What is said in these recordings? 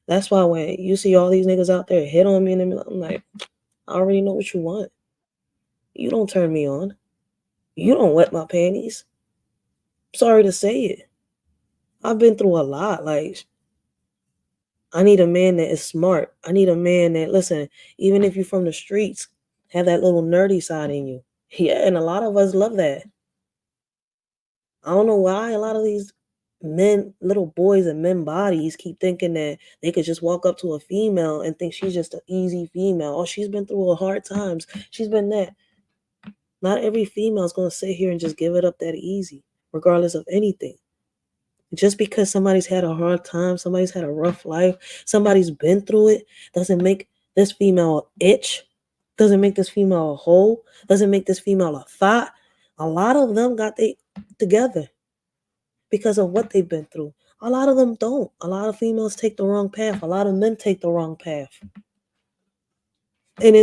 That's why when you see all these niggas out there hit on me in the middle, I'm like, I already know what you want. You don't turn me on. You don't wet my panties. Sorry to say it. I've been through a lot. Like, I need a man that is smart. I need a man that, listen, even if you're from the streets, have that little nerdy side in you. Yeah, and a lot of us love that. I don't know why a lot of these men, little boys and men bodies keep thinking that they could just walk up to a female and think she's just an easy female. Oh, she's been through a hard times. She's been that. Not every female is going to sit here and just give it up that easy, regardless of anything. Just because somebody's had a hard time, somebody's had a rough life, somebody's been through it, doesn't make this female itch, doesn't make this female a hoe, doesn't make this female a thought. A lot of them got they together because of what they've been through. A lot of them don't. A lot of females take the wrong path. A lot of men take the wrong path. And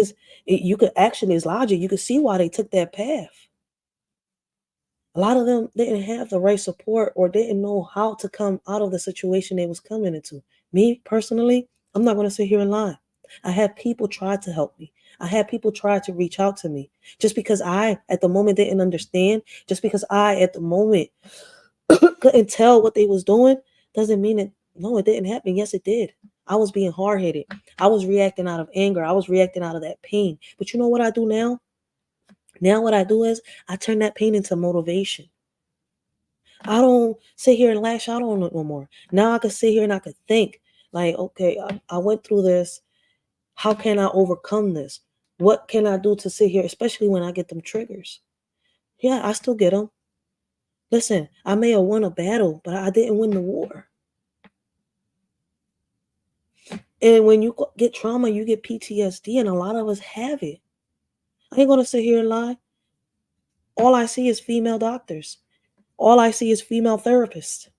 you could actually, it's logic. You could see why they took that path. A lot of them didn't have the right support or didn't know how to come out of the situation they was coming into. Me personally, I'm not going to sit here and lie. I had people try to help me. I had people try to reach out to me. Just because I at the moment didn't understand, just because I at the moment couldn't tell what they was doing, doesn't mean it. No, it didn't happen. Yes, it did. I was being hard-headed. I was reacting out of anger. I was reacting out of that pain. But you know what I do now? Now what I do is I turn that pain into motivation. I don't sit here and lash out on it no more. Now I can sit here and I can think, like, okay, I went through this. How can I overcome this? What can I do to sit here, especially when I get them triggers? Yeah, I still get them. Listen, I may have won a battle, but I didn't win the war. And when you get trauma, you get PTSD, and a lot of us have it. I ain't gonna sit here and lie. All I see is female doctors. All I see is female therapists.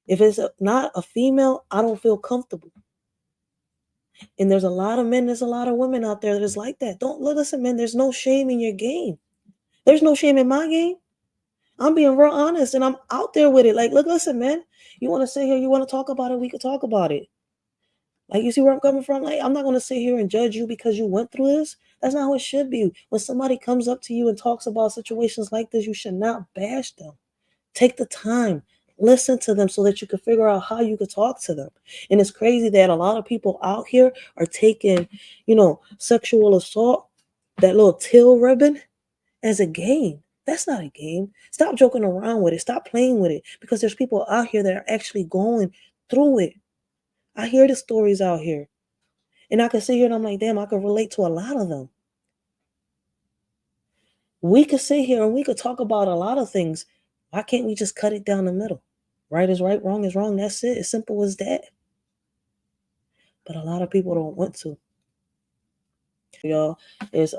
If it's not a female, I don't feel comfortable. And there's a lot of men, there's a lot of women out there that is like that. Don't listen, man. There's no shame in your game. There's no shame in my game. I'm being real honest and I'm out there with it. Like, look, listen, man. You want to sit here, you want to talk about it, we could talk about it. Like, you see where I'm coming from? Like, I'm not going to sit here and judge you because you went through this. That's not how it should be. When somebody comes up to you and talks about situations like this, you should not bash them. Take the time, listen to them so that you can figure out how you could talk to them. And it's crazy that a lot of people out here are taking, sexual assault, that little teal ribbon, as a game. That's not a game. Stop joking around with it. Stop playing with it because there's people out here that are actually going through it. I hear the stories out here. And I can sit here and I'm like, damn, I can relate to a lot of them. We could sit here and we could talk about a lot of things. Why can't we just cut it down the middle? Right is right, wrong is wrong. That's it. As simple as that. But a lot of people don't want to. Y'all is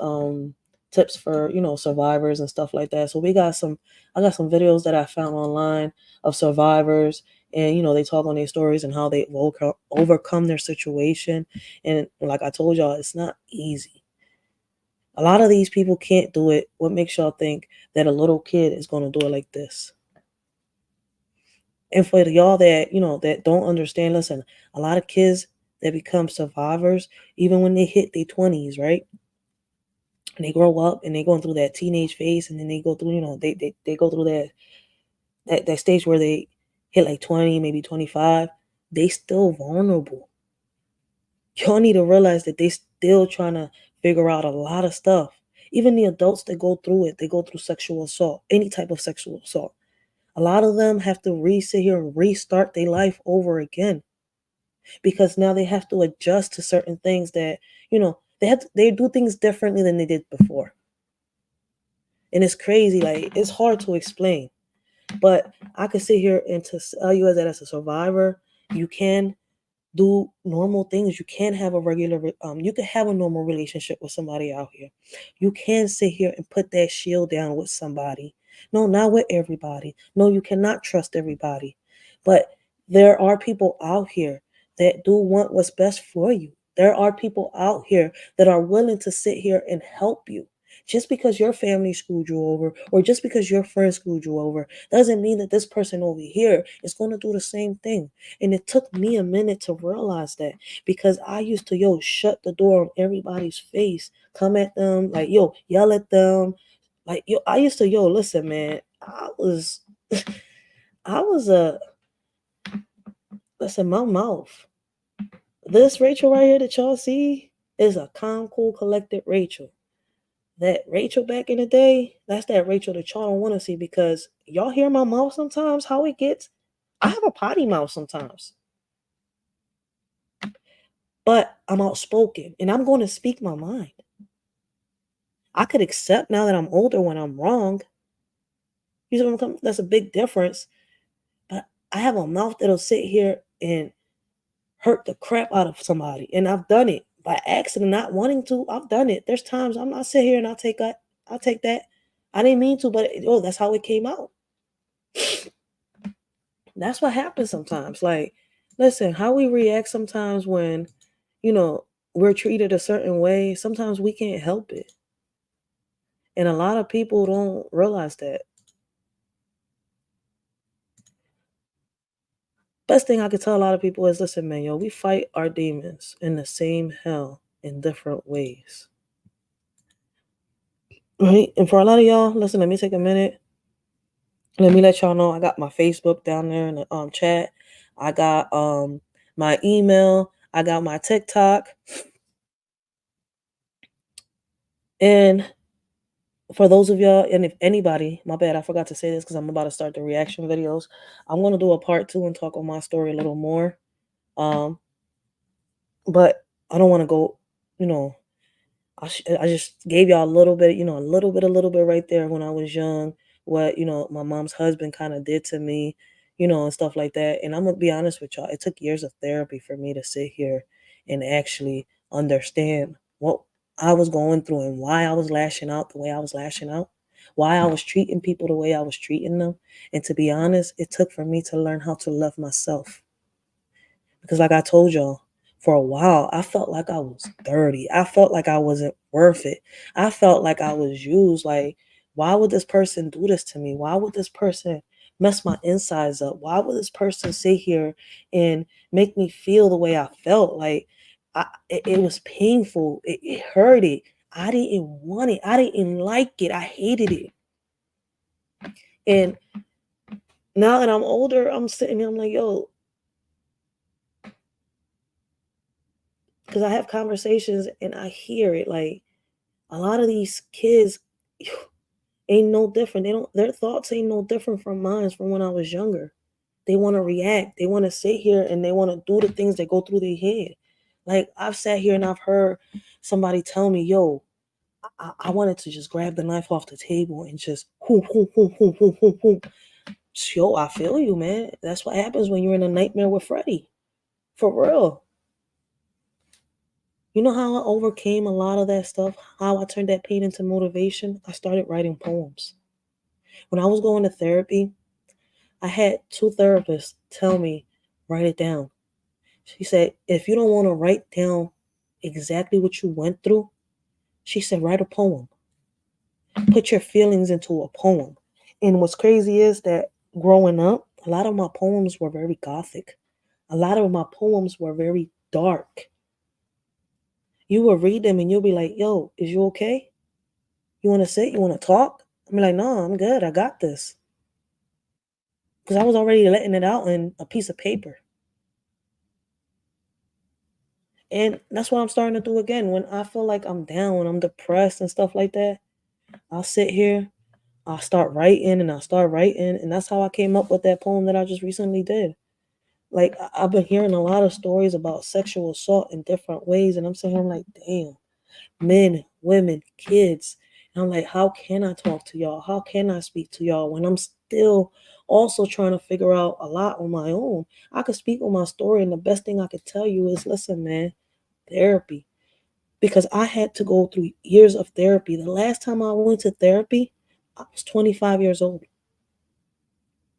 tips for survivors and stuff like that. So I got some videos that I found online of survivors, and they talk on their stories and how they overcome their situation. And like I told y'all, it's not easy. A lot of these people can't do it. What makes y'all think that a little kid is going to do it like this? And for y'all that, that don't understand, listen, a lot of kids that become survivors, even when they hit their 20s, right? And they grow up and they're going through that teenage phase, and then they go through, they go through that stage where they hit like 20, maybe 25, they still vulnerable. Y'all need to realize that they still trying to figure out a lot of stuff. Even the adults that go through it, they go through sexual assault, any type of sexual assault. A lot of them have to sit here and restart their life over again because now they have to adjust to certain things that, they do things differently than they did before. And it's crazy, like it's hard to explain. But I could sit here and to tell you that as a survivor, you can do normal things. You can have a you can have a normal relationship with somebody out here. You can sit here and put that shield down with somebody. No, not with everybody. No, you cannot trust everybody. But there are people out here that do want what's best for you. There are people out here that are willing to sit here and help you. Just because your family screwed you over or just because your friend screwed you over doesn't mean that this person over here is going to do the same thing. And it took me a minute to realize that because I used to, shut the door on everybody's face, come at them, like, yell at them. Like, I used to, listen, man, I was listen, my mouth. This Rachel right here that y'all see is a calm, cool, collected Rachel. That Rachel back in the day, that's that Rachel that y'all don't want to see because y'all hear my mouth sometimes, how it gets. I have a potty mouth sometimes. But I'm outspoken and I'm going to speak my mind. I could accept now that I'm older when I'm wrong. You see what I'm coming? That's a big difference. But I have a mouth that'll sit here and hurt the crap out of somebody. And I've done it by accident, not wanting to. I've done it. There's times I'm not sit here and I'll take that. I didn't mean to, but that's how it came out. That's what happens sometimes. Like, listen, how we react sometimes when, we're treated a certain way, sometimes we can't help it. And a lot of people don't realize that. Best thing I could tell a lot of people is, listen, man, we fight our demons in the same hell in different ways. Right? And for a lot of y'all, listen, let me take a minute. Let me let y'all know I got my Facebook down there in the chat. I got my email. I got my TikTok. And for those of y'all, and if anybody, my bad, I forgot to say this because I'm about to start the reaction videos. I'm going to do a part 2 and talk on my story a little more. But I don't want to go, I just gave y'all a little bit, a little bit right there when I was young, what, my mom's husband kind of did to me, and stuff like that. And I'm going to be honest with y'all. It took years of therapy for me to sit here and actually understand what I was going through and why I was lashing out the way I was lashing out, why I was treating people the way I was treating them. And to be honest, it took for me to learn how to love myself. Because like I told y'all, for a while, I felt like I was dirty. I felt like I wasn't worth it. I felt like I was used. Like, why would this person do this to me? Why would this person mess my insides up? Why would this person sit here and make me feel the way I felt? Like, it was painful. It hurted. I didn't want it. I didn't like it. I hated it. And now that I'm older, I'm sitting here, I'm like, because I have conversations and I hear it. Like, a lot of these kids ain't no different. Their thoughts ain't no different from mine from when I was younger. They want to react. They want to sit here and they want to do the things that go through their head. Like, I've sat here and I've heard somebody tell me, I wanted to just grab the knife off the table and just whoop, whoop, whoop, whoop, whoop, whoop, whoop. I feel you, man. That's what happens when you're in a nightmare with Freddy. For real. You know how I overcame a lot of that stuff? How I turned that pain into motivation? I started writing poems. When I was going to therapy, I had 2 therapists tell me, write it down. She said, if you don't want to write down exactly what you went through, she said, write a poem. Put your feelings into a poem. And what's crazy is that growing up, a lot of my poems were very gothic. A lot of my poems were very dark. You will read them and you'll be like, is you okay? You want to sit? You want to talk? I'm like, no, I'm good. I got this. Because I was already letting it out in a piece of paper. And that's what I'm starting to do again. When I feel like I'm down, when I'm depressed and stuff like that, I'll sit here, I'll start writing and I'll start writing. And that's how I came up with that poem that I just recently did. Like, I've been hearing a lot of stories about sexual assault in different ways. And I'm sitting here, I'm like, damn, men, women, kids. And I'm like, how can I talk to y'all? How can I speak to y'all when I'm still also trying to figure out a lot on my own? I could speak on my story, and the best thing I could tell you is, listen, man, therapy. Because I had to go through years of therapy. The last time I went to therapy, I was 25 years old.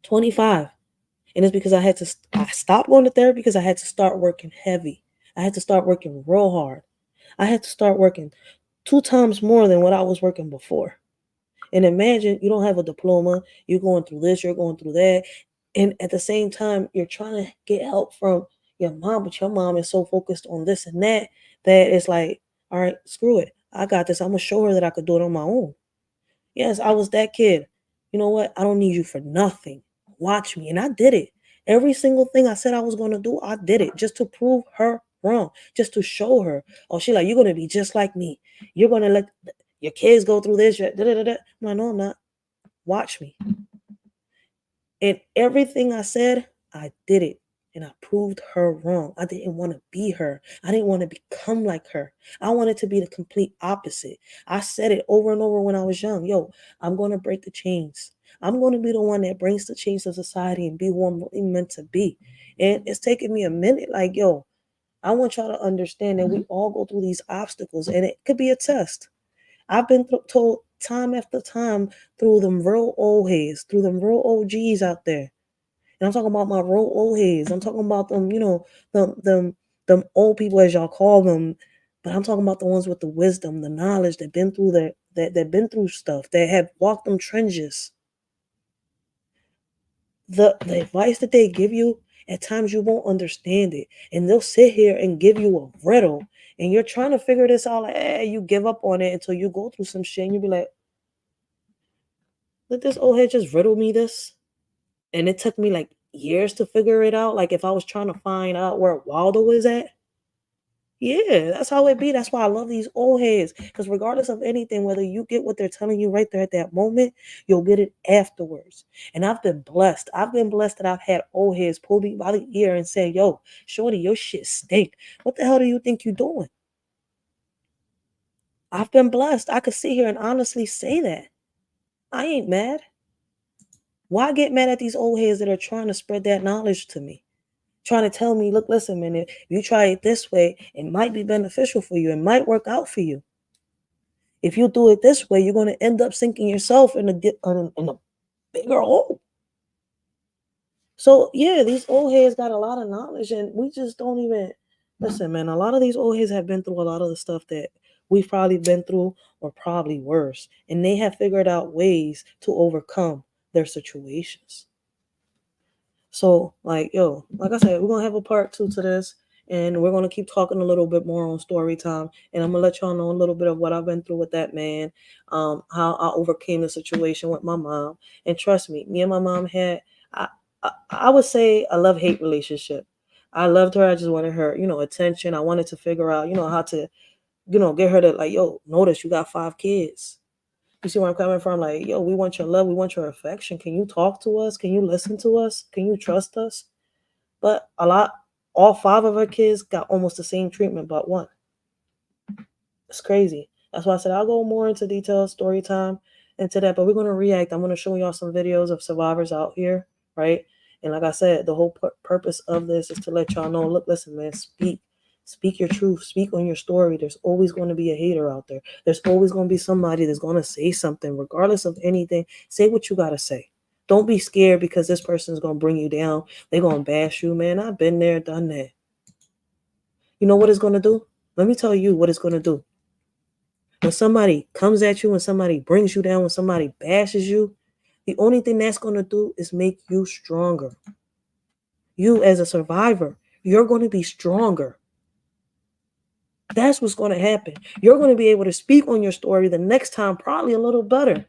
25. And it's because I stopped going to therapy because I had to start working heavy. I had to start working real hard. I had to start working 2 times more than what I was working before. And imagine you don't have a diploma, you're going through this, you're going through that. And at the same time, you're trying to get help from your mom, but your mom is so focused on this and that that it's like, all right, screw it. I got this. I'm going to show her that I could do it on my own. Yes, I was that kid. You know what? I don't need you for nothing. Watch me. And I did it. Every single thing I said I was going to do, I did it just to prove her wrong, just to show her. Oh, she like, you're going to be just like me. You're going to let your kids go through this. I'm like, no, I'm not. Watch me. And everything I said, I did it. And I proved her wrong. I didn't want to be her. I didn't want to become like her. I wanted to be the complete opposite. I said it over and over when I was young. Yo, I'm going to break the chains. I'm going to be the one that brings the chains of society and be who I'm really meant to be. And it's taken me a minute. Like, yo, I want y'all to understand that we all go through these obstacles and it could be a test. I've been told time after time through them real old heads, through them real OGs out there. And I'm talking about my real old heads. I'm talking about them, them old people as y'all call them. But I'm talking about the ones with the wisdom, the knowledge that been through that been through stuff, that have walked them trenches. The advice that they give you, at times you won't understand it. And they'll sit here and give you a riddle. And you're trying to figure this out, like, you give up on it until you go through some shit and you'll be like, let this old head just riddle me this. And it took me like years to figure it out. Like if I was trying to find out where Waldo is at. Yeah, that's how it be. That's why I love these old heads. Because regardless of anything, whether you get what they're telling you right there at that moment, you'll get it afterwards. And I've been blessed. I've been blessed that I've had old heads pull me by the ear and say, yo, shorty, your shit stink. What the hell do you think you're doing? I've been blessed. I could sit here and honestly say that. I ain't mad. Why get mad at these old heads that are trying to spread that knowledge to me? Trying to tell me, look, listen, man, if you try it this way, it might be beneficial for you. It might work out for you. If you do it this way, you're going to end up sinking yourself in a bigger hole. So, yeah, these old heads got a lot of knowledge, and we just don't even listen, man. A lot of these old heads have been through a lot of the stuff that we've probably been through, or probably worse, and they have figured out ways to overcome their situations. So, like, yo, like I said, we're gonna have a part 2 to this, and we're gonna keep talking a little bit more on story time. And I'm gonna let y'all know a little bit of what I've been through with that man, how I overcame the situation with my mom. And trust me, me and my mom had, I would say, a love-hate relationship. I loved her. I just wanted her, attention. I wanted to figure out, how to, get her to like, yo, notice you got 5 kids. You see where I'm coming from? Like, yo, we want your love. We want your affection. Can you talk to us? Can you listen to us? Can you trust us? But all 5 of her kids got almost the same treatment, but one. It's crazy. That's why I said I'll go more into detail, story time, into that. But we're going to react. I'm going to show y'all some videos of survivors out here, right? And like I said, the whole purpose of this is to let y'all know, look, listen, man, speak your truth, speak on your story. There's always going to be a hater out there. There's always going to be somebody that's going to say something, regardless of anything. Say what you got to say. Don't be scared because this person is going to bring you down. They're going to bash you, man. I've been there, done that. You know what it's going to do? Let me tell you what it's going to do. When somebody comes at you, when somebody brings you down, when somebody bashes you, the only thing that's going to do is make you stronger. You as a survivor, you're going to be stronger. That's what's going to happen. You're going to be able to speak on your story the next time, probably a little better,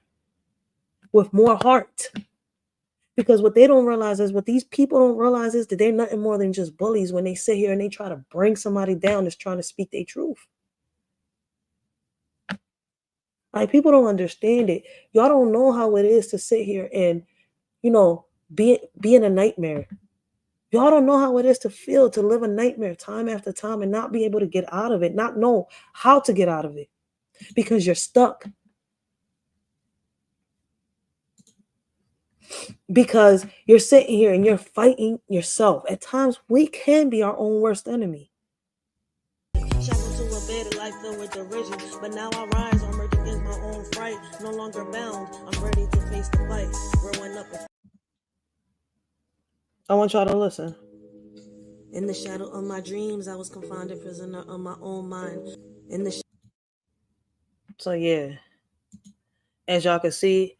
with more heart. Because what they don't realize is, what these people don't realize is that they're nothing more than just bullies when they sit here and they try to bring somebody down that's trying to speak their truth. Like, people don't understand it. Y'all don't know how it is to sit here and, be in a nightmare. Y'all don't know how it is to feel, to live a nightmare time after time and not be able to get out of it, not know how to get out of it because you're stuck. Because you're sitting here and you're fighting yourself. At times, we can be our own worst enemy. Shackled to a bed, life filled with derision. But now I rise, I'm merged against my own fright. No longer bound, I'm ready to face the fight. Growing up. I want y'all to listen. In the shadow of my dreams, I was confined a prisoner of my own mind. So yeah, as y'all can see,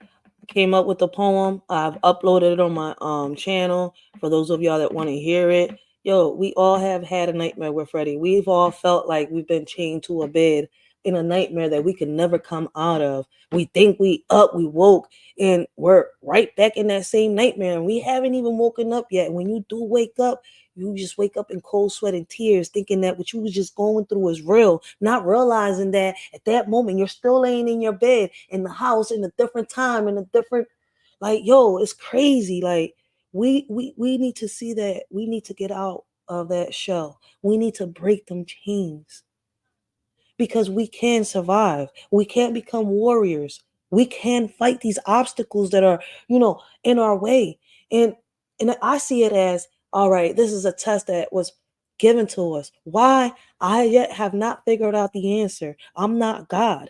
came up with the poem. I've uploaded it on my channel for those of y'all that want to hear it. Yo, we all have had a nightmare with Freddie. We've all felt like we've been chained to a bed in a nightmare that we can never come out of. We think we up, we woke, and we're right back in that same nightmare, and we haven't even woken up yet. When you do wake up, you just wake up in cold sweat and tears, thinking that what you was just going through is real, not realizing that at that moment you're still laying in your bed in the house in a different time, in a different, like, yo, it's crazy. Like, we need to see that we need to get out of that shell. We need to break them chains because we can survive. We can't become warriors. We can fight these obstacles that are, in our way. And I see it as, all right, this is a test that was given to us. Why? I yet have not figured out the answer. I'm not God.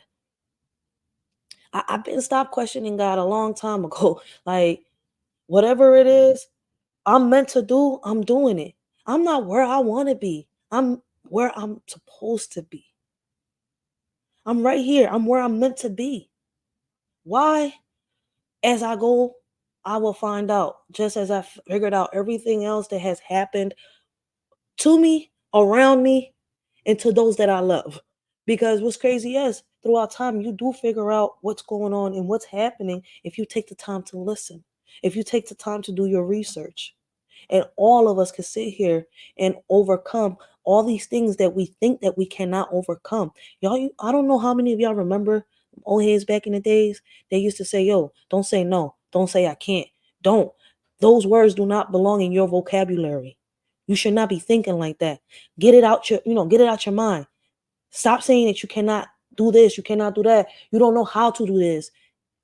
I've been stopped questioning God a long time ago. Like, whatever it is I'm meant to do, I'm doing it. I'm not where I want to be. I'm where I'm supposed to be. I'm right here. I'm where I'm meant to be. Why? As I go, I will find out. Just as I figured out everything else that has happened to me, around me, and to those that I love. Because what's crazy is throughout time, you do figure out what's going on and what's happening if you take the time to listen, if you take the time to do your research. And all of us can sit here and overcome all these things that we think that we cannot overcome. Y'all, I don't know how many of y'all remember old heads back in the days. They used to say, yo, don't say no. Don't say I can't. Don't. Those words do not belong in your vocabulary. You should not be thinking like that. Get it out get it out your mind. Stop saying that you cannot do this, you cannot do that. You don't know how to do this.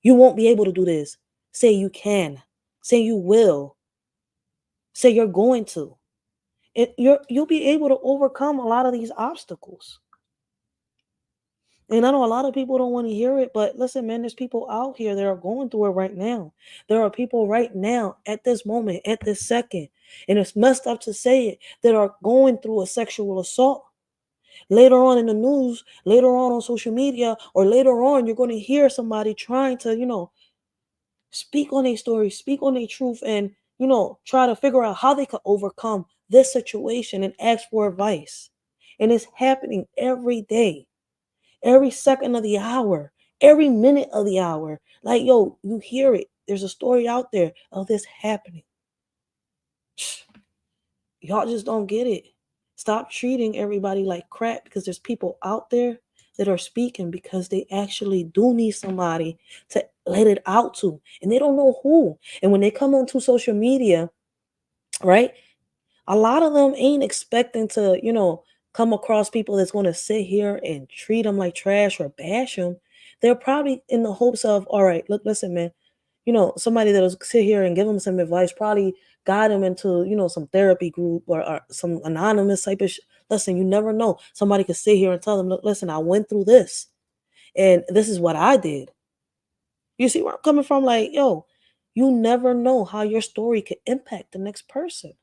You won't be able to do this. Say you can. Say you will. Say you're going to. You'll be able to overcome a lot of these obstacles. And I know a lot of people don't want to hear it, but listen, man, there's people out here that are going through it right now. There are people right now at this moment, at this second, and it's messed up to say it, that are going through a sexual assault. Later on in the news, later on social media, or later on, you're going to hear somebody trying to, speak on their story, speak on their truth, and, try to figure out how they could overcome this situation and ask for advice. And it's happening every day, every second of the hour, every minute of the hour. Like, yo, you hear it. There's a story out there of this happening. Y'all just don't get it. Stop treating everybody like crap, because there's people out there that are speaking because they actually do need somebody to let it out to, and they don't know who. And when they come onto social media, right, a lot of them ain't expecting to, come across people that's going to sit here and treat them like trash or bash them. They're probably in the hopes of, all right, look, listen, man, somebody that'll sit here and give them some advice, probably guide them into, some therapy group, or some anonymous type of listen, you never know. Somebody could sit here and tell them, look, listen, I went through this and this is what I did. You see where I'm coming from? Like, yo, you never know how your story could impact the next person.